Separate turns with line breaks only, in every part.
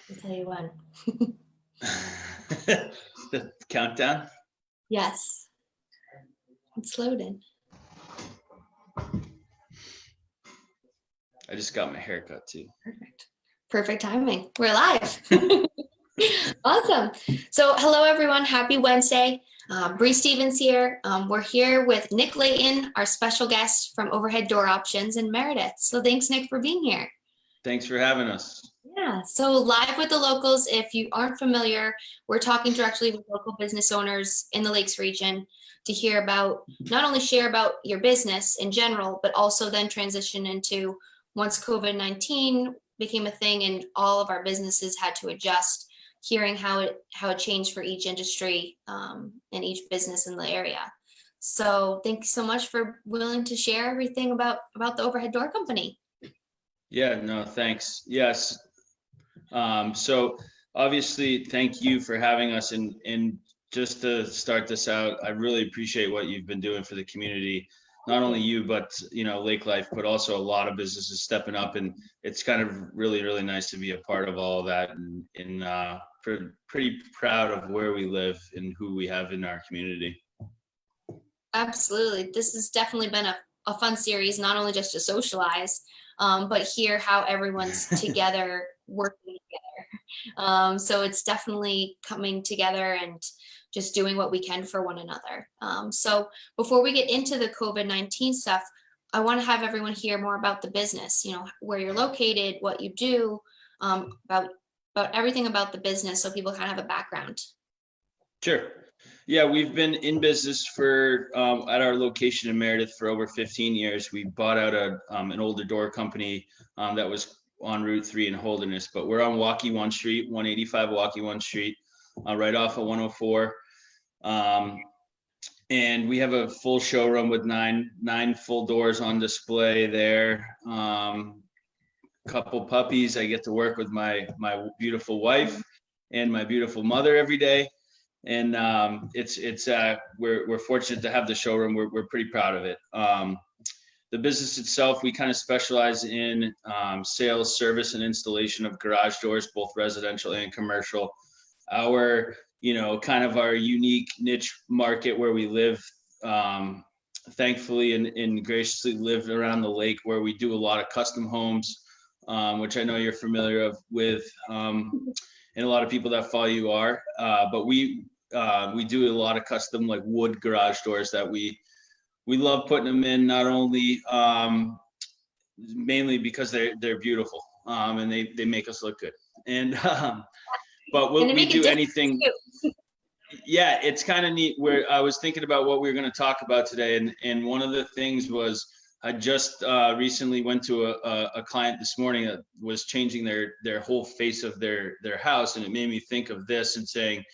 I'll tell you when.
The countdown?
Yes. It's loading.
I just got my haircut too.
Perfect. Perfect timing. We're live. Awesome. So hello, everyone. Happy Wednesday. Brie Stevens here. We're here with Nick Leighton, our special guest from Overhead Door Options, and Meredith. So thanks, Nick, for being here.
Thanks for having us.
Yeah, so live with the locals. If you aren't familiar, we're talking directly with local business owners in the Lakes region to hear about, not only share about your business in general, but also then transition into once COVID-19 became a thing and all of our businesses had to adjust, hearing how it changed for each industry and each business in the area. So thank you so much for willing to share everything about the Overhead Door Company.
Yeah, no, thanks. Yes. So obviously, thank you for having us. And just to start this out, I really appreciate what you've been doing for the community. Not only you, but Lake Life, but also a lot of businesses stepping up, and it's kind of really, really nice to be a part of all of that. And pretty proud of where we live and who we have in our community.
Absolutely, this has definitely been a fun series, not only just to socialize, but hear how everyone's together, working together. So it's definitely coming together and just doing what we can for one another. So before we get into the COVID-19 stuff, I want to have everyone hear more about the business, where you're located, what you do, about everything about the business, so people kind of have a background.
Sure. Yeah, we've been in business for at our location in Meredith for over 15 years. We bought out an older door company that was on Route 3 in Holderness, but we're on Waukee Street, 185 Waukee Street, right off of 104. And we have a full showroom with nine full doors on display there. Couple puppies. I get to work with my beautiful wife and my beautiful mother every day. And we're fortunate to have the showroom. We're pretty proud of it. The business itself, we kind of specialize in sales, service, and installation of garage doors, both residential and commercial. Our kind of our unique niche market where we live, thankfully and graciously live around the lake, where we do a lot of custom homes, which I know you're familiar with, and a lot of people that follow you are. But we do a lot of custom like wood garage doors that we love putting them in, not only mainly because they're beautiful, and they make us look good. And but we do anything. Yeah, it's kind of neat. Where I was thinking about what we were going to talk about today, and one of the things was I just recently went to a client this morning that was changing their whole face of their house, and it made me think of this and saying,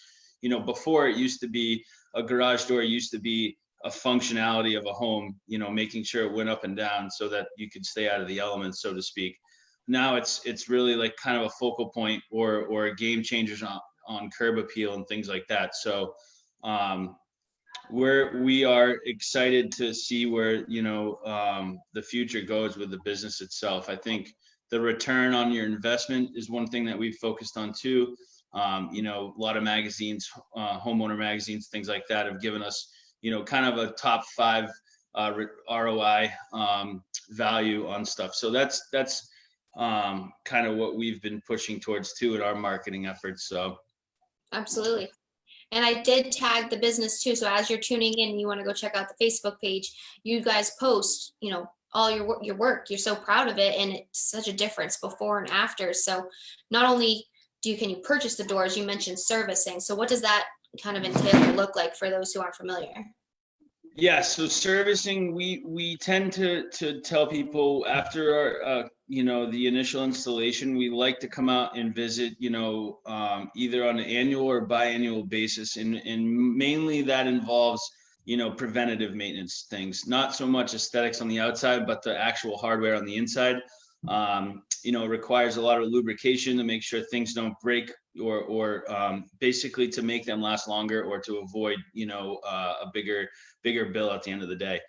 before it used to be a garage door used to be a functionality of a home, making sure it went up and down so that you could stay out of the elements, so to speak. Now it's really like kind of a focal point or a game changers on curb appeal and things like that. So we are excited to see where the future goes with the business itself. I think the return on your investment is one thing that we've focused on too. A lot of magazines, homeowner magazines, things like that have given us kind of a top 5 ROI value on stuff. So that's kind of what we've been pushing towards too in our marketing efforts. So
absolutely. And I did tag the business too. So as you're tuning in and you want to go check out the Facebook page, you guys post, all your work. You're so proud of it, and it's such a difference before and after. So not only can you purchase the doors, you mentioned servicing. So what does that kind of entail or look like for those who aren't familiar?
Yeah, so servicing, we tend to tell people after our the initial installation, we like to come out and visit either on an annual or biannual basis, and mainly that involves preventative maintenance things, not so much aesthetics on the outside, but the actual hardware on the inside. It requires a lot of lubrication to make sure things don't break, or basically to make them last longer, or to avoid a bigger bill at the end of the day.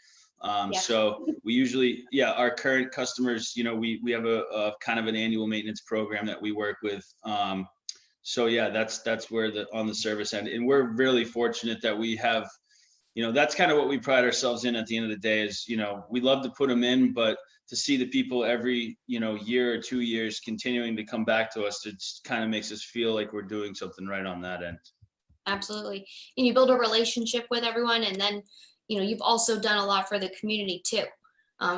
Yes.
So we usually, our current customers, we have a kind of an annual maintenance program that we work with. So yeah, that's where on the service end, and we're really fortunate that we have, that's kind of what we pride ourselves in at the end of the day is, we love to put them in, but to see the people every, year or 2 years continuing to come back to us, it just kind of makes us feel like we're doing something right on that end.
Absolutely. And you build a relationship with everyone, and then, you've also done a lot for the community too.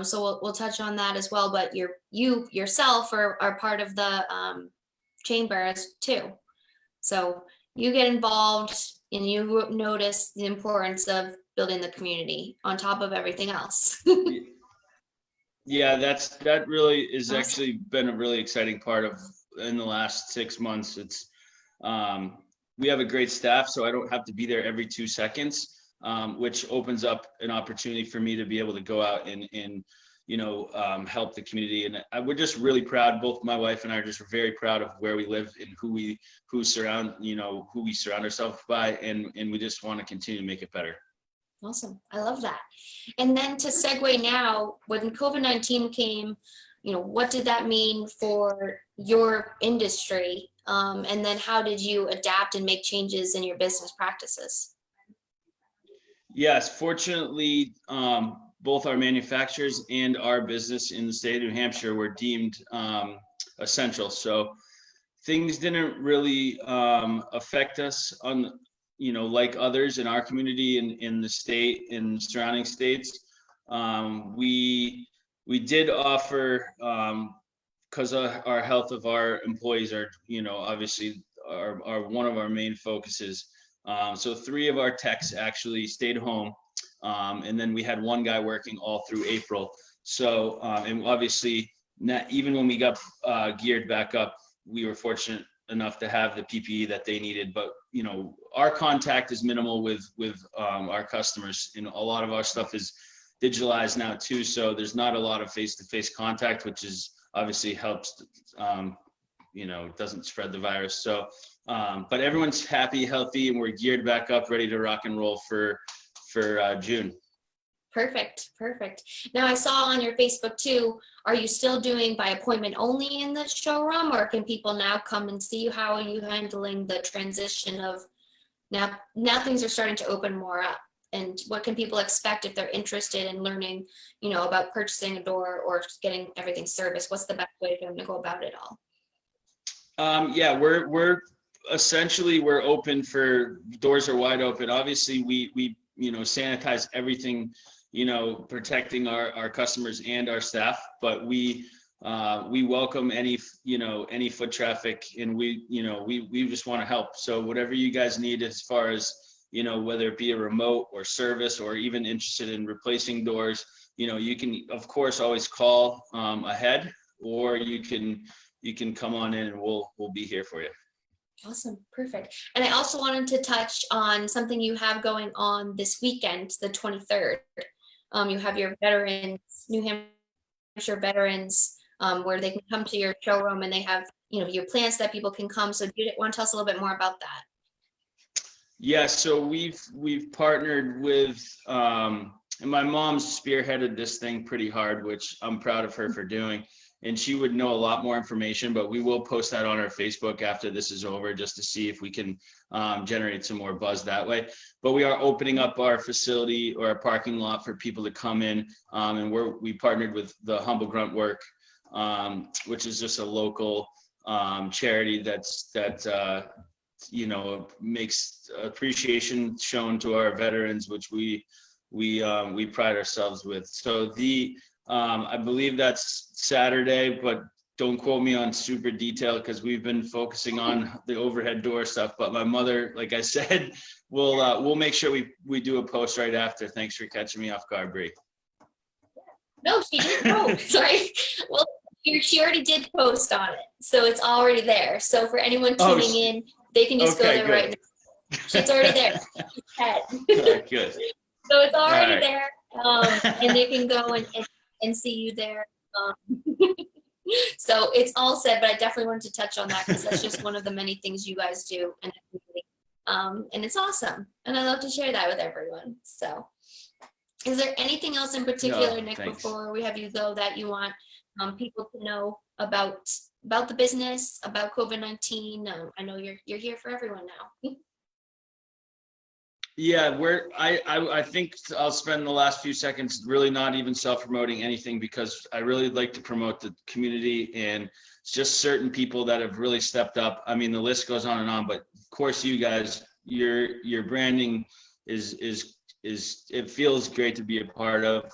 So we'll touch on that as well, but you yourself are part of the chamber as too. So you get involved and you notice the importance of building the community on top of everything else.
Yeah, that really is
Awesome.
actually been a really exciting part of in the last 6 months. It's we have a great staff, so I don't have to be there every 2 seconds, which opens up an opportunity for me to be able to go out and help the community. And we're just really proud. Both my wife and I are just very proud of where we live and who we surround ourselves by, and we just want to continue to make it better.
Awesome. I love that. And then to segue now, when COVID-19 came, what did that mean for your industry? And then how did you adapt and make changes in your business practices?
Yes, fortunately, both our manufacturers and our business in the state of New Hampshire were deemed essential. So things didn't really affect us on, like others in our community and in the state and surrounding states. We did offer, because our health of our employees are, obviously are one of our main focuses. So 3 of our techs actually stayed home. And then we had 1 guy working all through April. So, and obviously even when we got geared back up, we were fortunate enough to have the PPE that they needed, but our contact is minimal with our customers, and a lot of our stuff is digitalized now too, so there's not a lot of face-to-face contact, which is obviously helps doesn't spread the virus. So but everyone's happy, healthy, and we're geared back up, ready to rock and roll for June.
Perfect. Now I saw on your Facebook too, are you still doing by appointment only in the showroom, or can people now come and see you? How are you handling the transition of now things are starting to open more up, and what can people expect if they're interested in learning, about purchasing a door or getting everything serviced? What's the best way for them to go about it all?
Yeah, we're essentially, we're open for, doors are wide open. Obviously we sanitize everything, protecting our customers and our staff, but we welcome any foot traffic, and we just want to help. So whatever you guys need as far as, whether it be a remote or service, or even interested in replacing doors, you can of course always call ahead, or you can come on in and we'll be here for you.
Awesome. Perfect. And I also wanted to touch on something you have going on this weekend, the 23rd. You have your veterans, New Hampshire veterans, where they can come to your showroom, and they have, your plants that people can come. So do you want to tell us a little bit more about that?
Yeah, so we've partnered with, and my mom's spearheaded this thing pretty hard, which I'm proud of her for doing. And she would know a lot more information, but we will post that on our Facebook after this is over, just to see if we can generate some more buzz that way. But we are opening up our facility or our parking lot for people to come in, and we partnered with the Humble Grunt Work, which is just a local charity that makes appreciation shown to our veterans, which we pride ourselves with. So I believe that's Saturday, but don't quote me on super detail because we've been focusing on the overhead door stuff. But my mother, like I said, we'll make sure we do a post right after. Thanks for catching me off guard, Brie.
No, she didn't post. Sorry. Well, she already did post on it, so it's already there. So for anyone tuning in, they can just go there right now. It's already there.
Right, good.
So it's already there, and they can go and see you there. So it's all said, but I definitely wanted to touch on that because that's just one of the many things you guys do, and it's awesome, and I love to share that with everyone. So Is there anything else in particular, Nick,
thanks.
before we have you go, that you want people to know about the business, about COVID-19? I know you're here for everyone now.
Yeah, I think I'll spend the last few seconds really not even self-promoting anything, because I really like to promote the community and just certain people that have really stepped up. I mean, the list goes on and on, but of course you guys, your branding is it feels great to be a part of.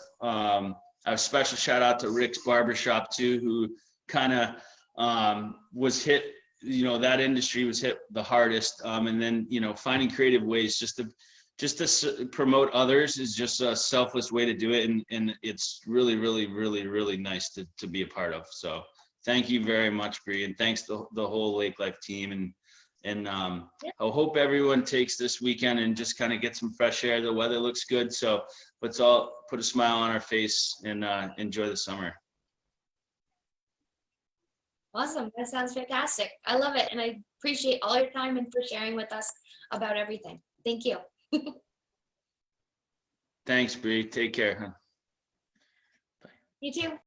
A special shout out to Rick's Barbershop too, who kind of was hit, that industry was hit the hardest. And then, finding creative ways just to promote others is just a selfless way to do it. And it's really, really, really, really nice to be a part of. So thank you very much, Brie, and thanks to the whole Lake Life team. And I hope everyone takes this weekend and just kind of get some fresh air. The weather looks good, so let's all put a smile on our face and enjoy the summer.
Awesome. That sounds fantastic. I love it. And I appreciate all your time and for sharing with us about everything. Thank you.
Thanks, Brie. Take care. Huh?
You too.